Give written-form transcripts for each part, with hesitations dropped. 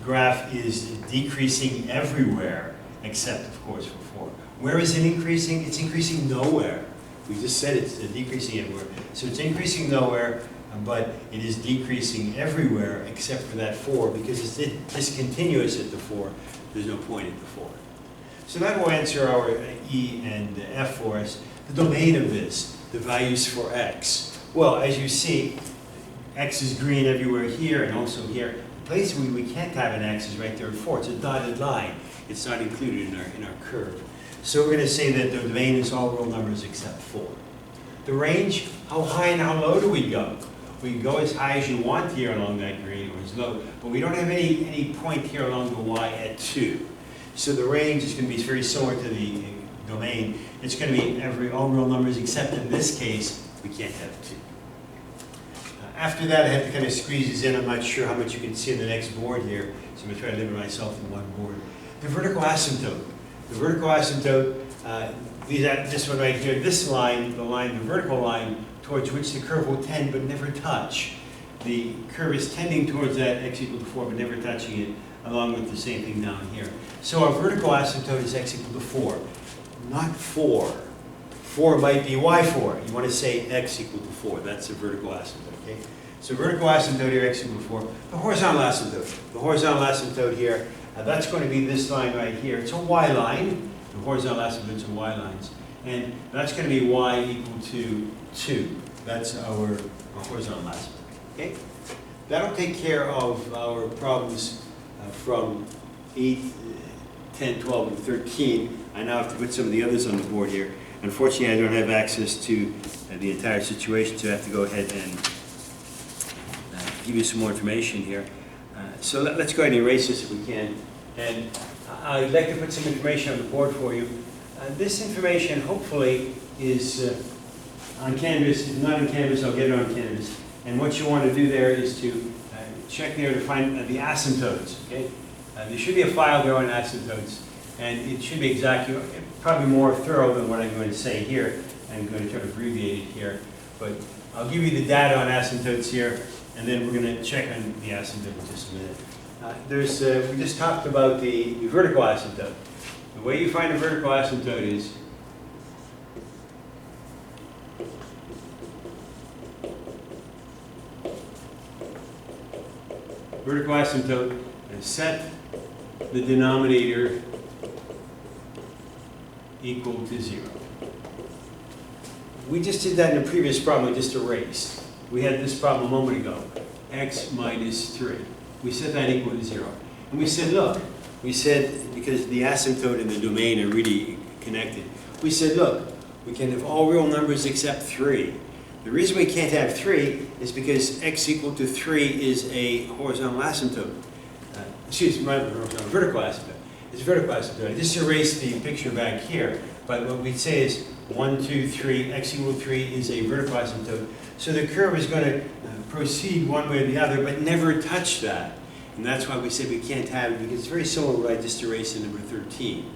graph is decreasing everywhere except, of course, for 4. Where is it increasing? It's increasing nowhere. We just said it's decreasing everywhere. So it's increasing nowhere, but it is decreasing everywhere except for that 4, because it's discontinuous at the 4. There's no point at the 4. So that will answer our E and F for us. The domain of this, the values for x. Well, as you see, x is green everywhere here and also here. The place where we can't have an x is right there at 4. It's a dotted line. It's not included in our curve. So we're going to say that the domain is all real numbers except 4. The range, how high and how low do we go? We can go as high as you want here along that green, or as low, but we don't have any point here along the y at 2. So the range is going to be very similar to the domain. It's going to be all real numbers, except in this case, we can't have 2. After that, I had to kind of squeeze these in. I'm not sure how much you can see in the next board here, so I'm going to try to limit myself to one board. The vertical asymptote. The vertical asymptote, this one right here, this line, the vertical line, towards which the curve will tend but never touch. The curve is tending towards that x equal to 4 but never touching it, along with the same thing down here. So our vertical asymptote is x equal to 4, not 4. 4 might be y4. You want to say x equal to 4. That's the vertical asymptote, okay? So vertical asymptote here, x equal to 4. The horizontal asymptote. The horizontal asymptote here, that's going to be this line right here. It's a y line. The horizontal asymptotes are y lines. And that's going to be y equal to 2. That's our horizontal asymptote, okay? That'll take care of our problems from 8, 10, 12, and 13. I now have to put some of the others on the board here. Unfortunately, I don't have access to the entire situation, so I have to go ahead and give you some more information here. So let's go ahead and erase this if we can. And I'd like to put some information on the board for you. This information, hopefully, is on Canvas. If not on Canvas, I'll get it on Canvas. And what you want to do there is to check there to find the asymptotes, okay? There should be a file there on asymptotes, and it should be exactly, probably more thorough than what I'm going to say here. I'm going to try to abbreviate it here, but I'll give you the data on asymptotes here, and then we're going to check on the asymptote in just a minute. We just talked about the vertical asymptote. The way you find a vertical asymptote is vertical asymptote, and set the denominator equal to 0. We just did that in the previous problem. We just erased. We had this problem a moment ago, x minus 3. We set that equal to 0. And we said, look, because the asymptote and the domain are really connected, we said, look, we can have all real numbers except 3. The reason we can't have 3 is because x equal to 3 is a horizontal asymptote. Excuse me, vertical asymptote. It's vertical asymptote. I just erased the picture back here, but what we'd say is 1, 2, 3, x equal to 3 is a vertical asymptote. So the curve is going to proceed one way or the other, but never touch that. And that's why we said we can't have it, because it's very similar to what I just erased in number 13.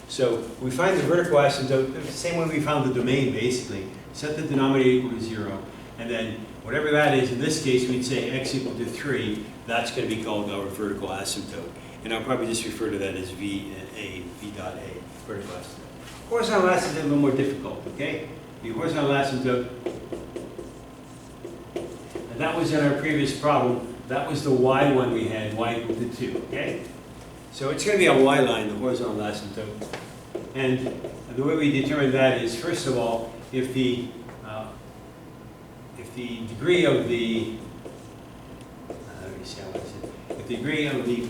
So we find the vertical asymptote the same way we found the domain, basically. Set the denominator equal to 0, and then whatever that is, in this case, we'd say x equal to 3. That's going to be called our vertical asymptote. And I'll probably just refer to that as V dot A, vertical asymptote. Horizontal asymptote is a little more difficult, okay? The horizontal asymptote, and that was in our previous problem. That was the y one we had, y equal to 2, okay? So it's going to be a y line, the horizontal asymptote. And the way we determine that is, first of all, if the degree of the, let me see how I said, if the degree of the,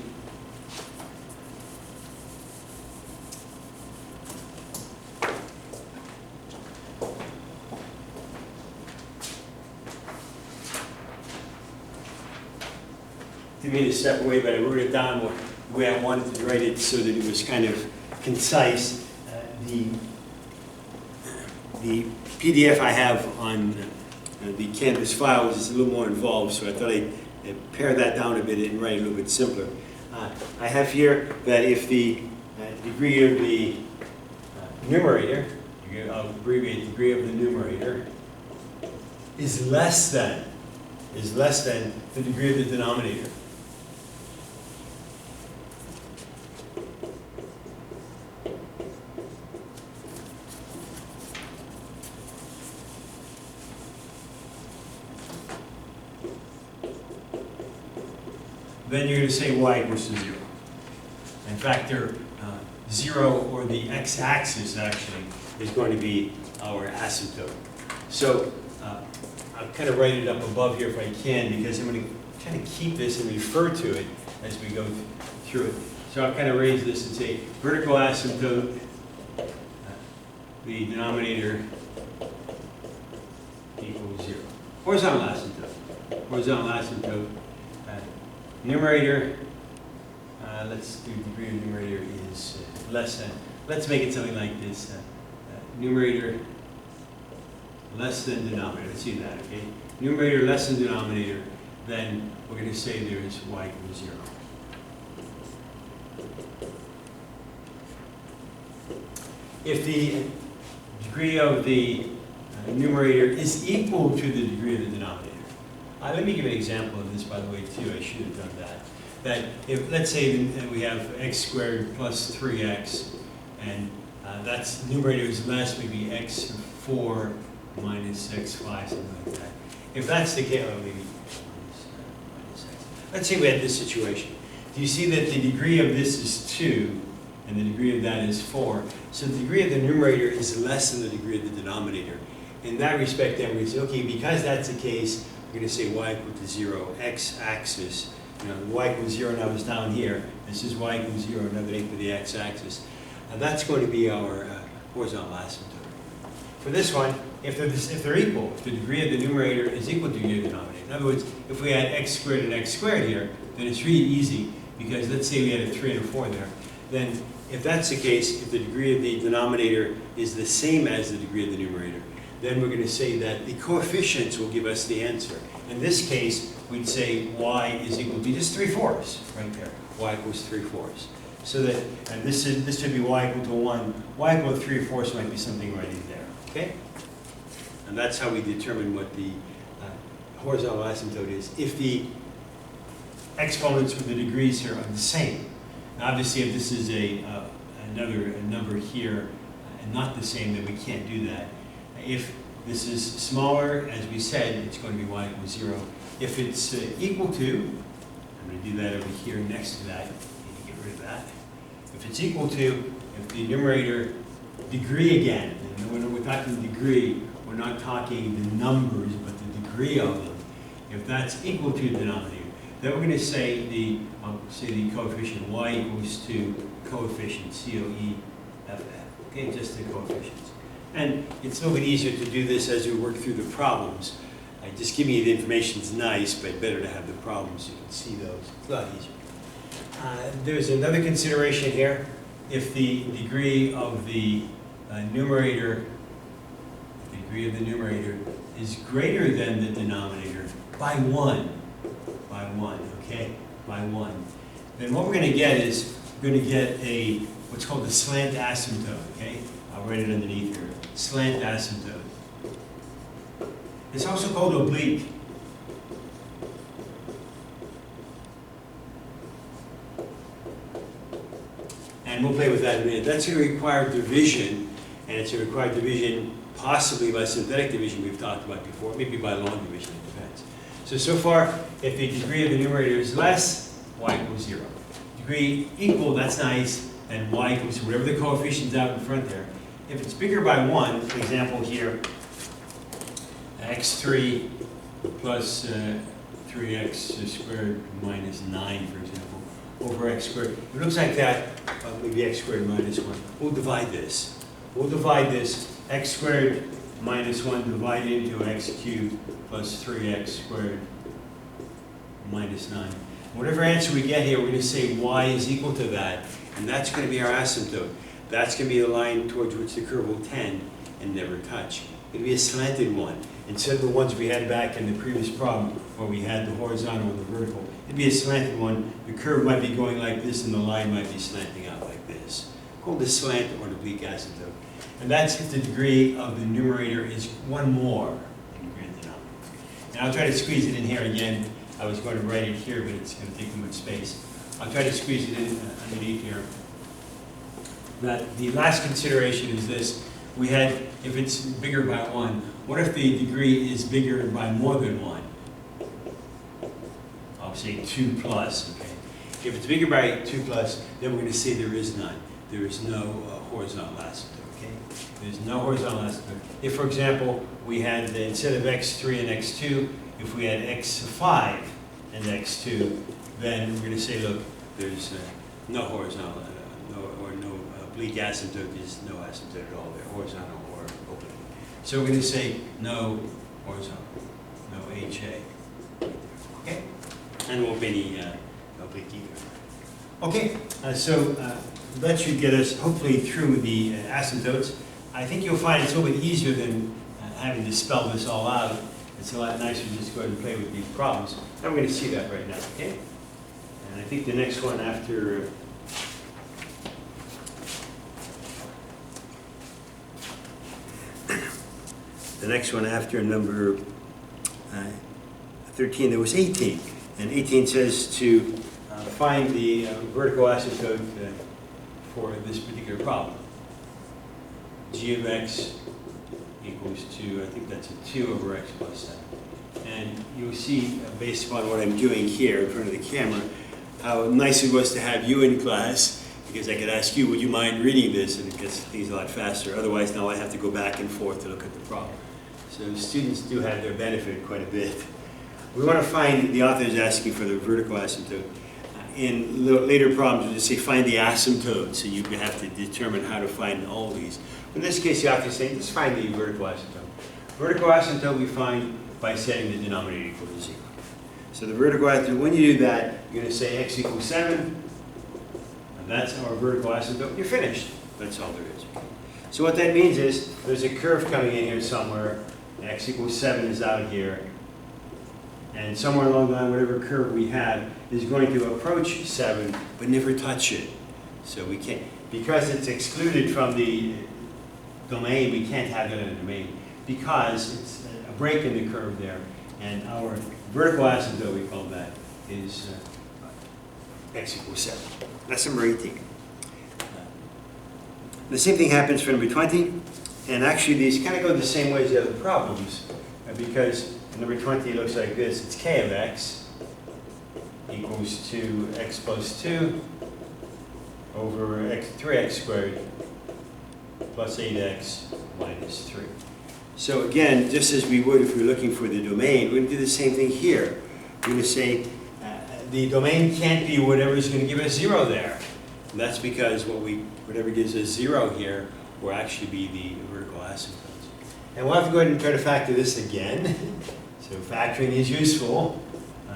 didn't mean to step away, but I wrote it down the way I wanted to write it so that it was kind of concise. The PDF I have on the Canvas file is a little more involved, so I thought I'd pare that down a bit and write it a little bit simpler. I have here that if the degree of the numerator, I'll abbreviate degree of the numerator, is less than the degree of the denominator. then you're going to say y equals to 0. In fact, they're 0, or the x-axis actually, is going to be our asymptote. So I'll kind of write it up above here if I can, because I'm going to kind of keep this and refer to it as we go through it. So I'll kind of raise this and say vertical asymptote, the denominator equals 0. Horizontal asymptote. Horizontal asymptote. Numerator, let's do degree of numerator is less than, let's make it something like this. Numerator less than denominator. Let's see that, okay? Numerator less than denominator, then we're going to say there is y equals 0. If the degree of the numerator is equal to the degree of the denominator. Let me give an example of this, by the way, too. I should have done that. That if, let's say that we have x squared plus 3x, and that's numerator is less, maybe x4 minus x5, something like that. If that's the case, maybe minus x. Let's say we had this situation. Do you see that the degree of this is 2, and the degree of that is 4? So the degree of the numerator is less than the degree of the denominator. In that respect, then we say, okay, because that's the case, we're going to say y equal to 0, x-axis. Y equals 0 now is down here. This is y equals 0, another 8 to the x-axis. And that's going to be our horizontal asymptote. For this one, if they're equal, if the degree of the numerator is equal to the degree of the denominator. In other words, if we had x squared and x squared here, then it's really easy, because let's say we had a 3 and a 4 there. Then if that's the case, if the degree of the denominator is the same as the degree of the numerator, then we're going to say that the coefficients will give us the answer. In this case, we'd say y is equal to just 3/4 right there. Y equals 3/4. So that, and this should be y equal to 1. Y equal to 3/4 might be something right in there. Okay? And that's how we determine what the horizontal asymptote is. If the exponents with the degrees here are the same. Now obviously, if this is another number here and not the same, then we can't do that. If this is smaller, as we said, it's going to be y equals 0. If it's equal to, I'm going to do that over here next to that. I need to get rid of that. If it's equal to, if the numerator degree again, and when we're talking degree, we're not talking the numbers, but the degree of them. If that's equal to the denominator, then we're going to say the coefficient y equals to coefficient, COEFF. Okay, just the coefficients. And it's a little bit easier to do this as we work through the problems. Just giving you the information is nice, but better to have the problems. You can see those. It's a lot easier. There's another consideration here. If the degree of the numerator, is greater than the denominator by 1, okay, by 1, then what we're going to get is we're going to get what's called a slant asymptote. Okay, I'll write it underneath here. Slant asymptote. It's also called oblique. And we'll play with that in a minute. That's a required division, and it's a required division possibly by synthetic division we've talked about before, maybe by long division, it depends. So far, if the degree of the numerator is less, y equals 0. Degree equal, that's nice, and y equals to whatever the coefficient's out in front there. If it's bigger by 1, for example here, x3 plus 3x squared minus 9, for example, over x squared. If it looks like that, maybe x squared minus 1. We'll divide this. We'll divide this x squared minus 1 divided into x cubed plus 3x squared minus 9. Whatever answer we get here, we're going to say y is equal to that, and that's going to be our asymptote. That's going to be the line towards which the curve will tend and never touch. It'll be a slanted one. Instead of the ones we had back in the previous problem where we had the horizontal and the vertical, it'd be a slanted one. The curve might be going like this and the line might be slanting out like this. Called the slant or an oblique asymptote. And that's if the degree of the numerator is 1 more than the degree of the denominator. Now I'll try to squeeze it in here again. I was going to write it here, but it's going to take too much space. I'll try to squeeze it in underneath here. That the last consideration is this. We had, if it's bigger by 1, what if the degree is bigger by more than 1? say 2 plus, okay? If it's bigger by 2 plus, then we're going to say there is none. There is no horizontal asymptote, okay? There's no horizontal asymptote. If, for example, we had, instead of x3 and x2, if we had x5 and x2, then we're going to say, look, there's no horizontal, no oblique asymptote, there's no asymptote at all there, horizontal or oblique. So we're going to say no horizontal, no HA. Okay? And won't be any oblique either. Okay, so that should get us hopefully through the asymptotes. I think you'll find it's a little bit easier than having to spell this all out. It's a lot nicer to just go ahead and play with these problems. And we're going to see that right now, okay? And I think the next one after number 13, there was 18. And 18 says to find the vertical asymptote for this particular problem. G of x equals to, I think that's a 2 over x plus 7. And you'll see, based upon what I'm doing here in front of the camera, how nice it was to have you in class, because I could ask you, would you mind reading this? And it gets things a lot faster. Otherwise, now I have to go back and forth to look at the problem. So students do have their benefit quite a bit. We want to find, the author is asking for the vertical asymptote. In later problems, we'll just say find the asymptote, so you have to determine how to find all these. In this case, the author is saying, just find the vertical asymptote. Vertical asymptote we find by setting the denominator equal to 0. So the vertical asymptote, when you do that, you're going to say x equals 7, and that's our vertical asymptote. You're finished. That's all there is. So what that means is, there's a curve coming in here somewhere, x equals 7 is out here, and somewhere along the line, whatever curve we have is going to approach 7, but never touch it. So we can't, because it's excluded from the domain, we can't have it in a domain, because it's a break in the curve there, and our vertical asymptote, we call that, is x equals 7. That's number 18. The same thing happens for number 20, and actually these kind of go the same way as the other problems, because number 20 looks like this. It's k of x equals to x plus 2 over 3x squared plus 8x minus 3. So again, just as we would if we were looking for the domain, we're going to do the same thing here. We're going to say the domain can't be whatever is going to give us 0 there. And that's because whatever gives us 0 here will actually be the vertical asymptotes. And we'll have to go ahead and try to factor this again. So factoring is useful.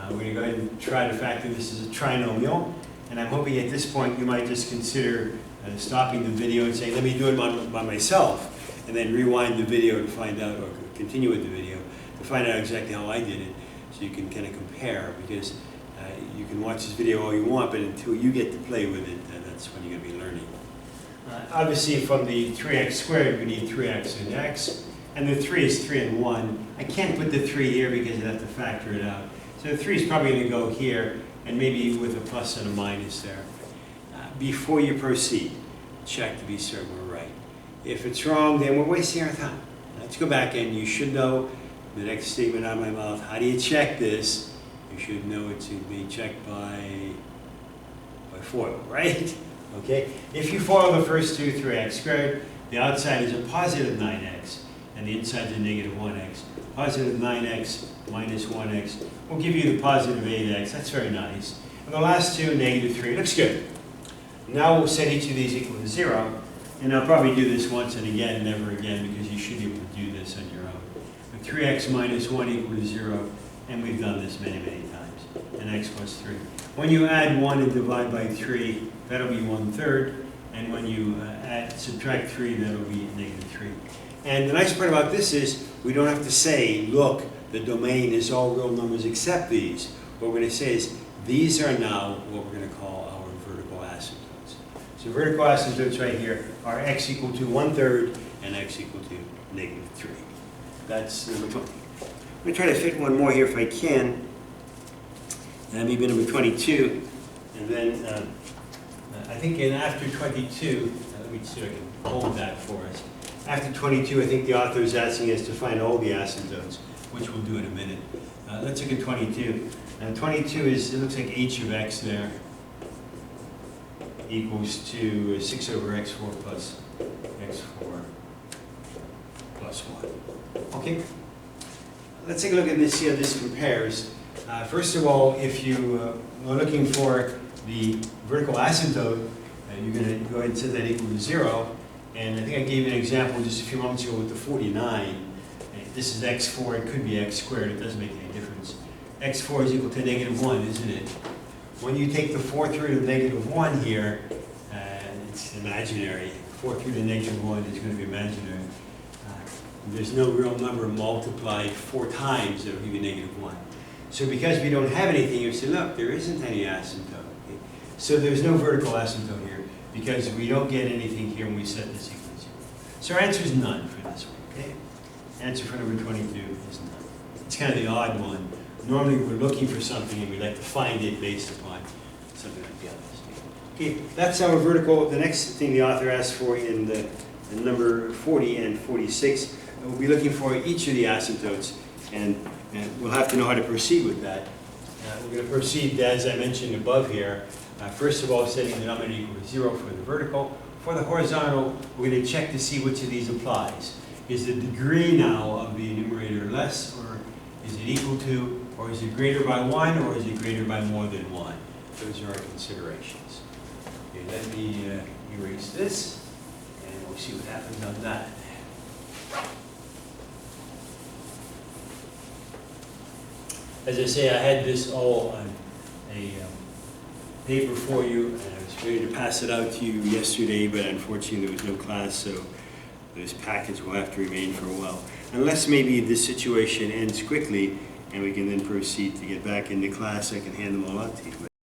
We're going to go ahead and try to factor this as a trinomial. And I'm hoping at this point you might just consider stopping the video and saying, let me do it by myself. And then rewind the video to find out, or continue with the video, to find out exactly how I did it. So you can kind of compare, because you can watch this video all you want, but until you get to play with it, that's when you're going to be learning. Obviously, from the 3x squared, we need 3x and x. And the 3 is 3 and 1. I can't put the 3 here because I'd have to factor it out. So the 3 is probably going to go here, and maybe with a plus and a minus there. Before you proceed, check to be certain we're right. If it's wrong, then we're wasting our time. Let's go back, and you should know the next statement out of my mouth. How do you check this? You should know it's being checked by FOIL, right? Okay. If you FOIL the first two, 3x squared, the outside is a positive 9x. And the inside is a negative 1x. Positive 9x minus 1x will give you the positive 8x. That's very nice. And the last two, negative 3. Looks good. Now we'll set each of these equal to 0. And I'll probably do this once and again, never again, because you should be able to do this on your own. But 3x minus 1 equal to 0. And we've done this many, many times. And x plus 3. When you add 1 and divide by 3, that'll be 1/3. And when you subtract 3, that'll be negative 3. And the nice part about this is we don't have to say, look, the domain is all real numbers except these. What we're going to say is these are now what we're going to call our vertical asymptotes. So vertical asymptotes right here are x equal to 1/3 and x equal to negative 3. That's number 20. I'm going to try to fit one more here if I can. And maybe number 22. And then I think after 22, let me see if I can hold that for us. After 22, I think the author is asking us to find all the asymptotes, which we'll do in a minute. Let's look at 22. And 22 is, it looks like h of x there equals to 6 over x4 plus x4 plus 1. Okay? Let's take a look at this, see how this compares. First of all, if you are looking for the vertical asymptote, you're going to go ahead and set that equal to 0. And I think I gave you an example just a few moments ago with the 49. If this is x4, it could be x squared. It doesn't make any difference. x4 is equal to -1, isn't it? When you take the 4th root of -1 here, it's imaginary. 4th root of -1 is going to be imaginary. There's no real number multiplied 4 times that will give you -1. So because we don't have anything, you say, look, there isn't any asymptote. Okay? So there's no vertical asymptote here because we don't get anything here when we set this equal to 0. So our answer is none for this one. Okay? Answer for number 22 is none. It's kind of the odd one. Normally we're looking for something and we like to find it based upon something like the others. Okay, that's our vertical. The next thing the author asks for in the number 40 and 46, we'll be looking for each of the asymptotes, and we'll have to know how to proceed with that. We're going to proceed, as I mentioned above here, first of all setting the denominator equal to 0 for the vertical. For the horizontal, we're going to check to see which of these applies. Is the degree now of the numerator less, or is it equal to, or is it greater by 1, or is it greater by more than 1? Those are our considerations. Okay, let me erase this, and we'll see what happens on that. As I say, I had this all on a paper for you, and I was ready to pass it out to you yesterday, but unfortunately there was no class, so this package will have to remain for a while. Unless maybe this situation ends quickly, and we can then proceed to get back into class, I can hand them all out to you.